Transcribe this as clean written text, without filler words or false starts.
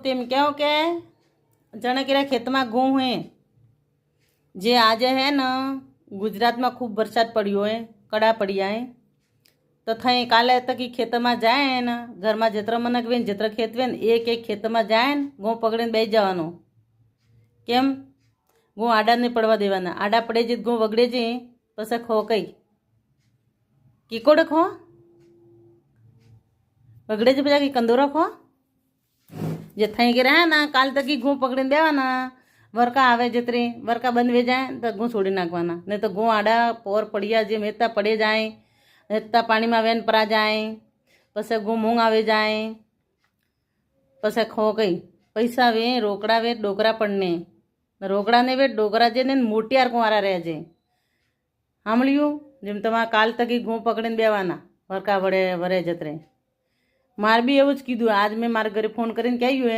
તેમ કહો કે જાણે કે ખેતમાં ઘઉં હે જે આજે હે ને ગુજરાતમાં ખૂબ વરસાદ પડ્યો હે, કડા પડ્યા હે, તો થઈ કાલે તકી ખેતરમાં જાય ને ઘરમાં જેતરા મનક વેન જેતરા ખેત વેન એક ખેતરમાં જાય ને ઘઉં પકડીને બેસી જવાનું. કેમ? ઘઉં આડા નહીં પડવા દેવાના. આડા પડે જ ઘઉં વગડે છે પછી ખો કઈ કીકોડે ખો વગડે છે પછી કંદોરા ખો જે થઈ ગયા હે ને કાલ તકી ઘઉં પકડીને દેવાના. વરકા આવે જેતરી વરકા બંધ વે જાય તો ઘઉં છોડી નાખવાના, નહીં તો ઘઉં આડા પોર પડ્યા જે મેતા પડે જાય, નેતા પાણીમાં વેન પરા જાય, પછી ઘઉં મૂંગ આવી જાય, પછી ખો કઈ પૈસા વે રોકડા વે ડોકરા પડને રોકડાને વે ડોકરા જે ને મોટિયાર કુંવારા રહે છે. સાંભળ્યું? જેમ તમારે કાલ તકી ઘઉં પકડીને બેવાના વરકા વડે વરે જતરે. મારે બી એવું જ કીધું. આજ મેં મારા ઘરે ફોન કરીને કહ્યું હે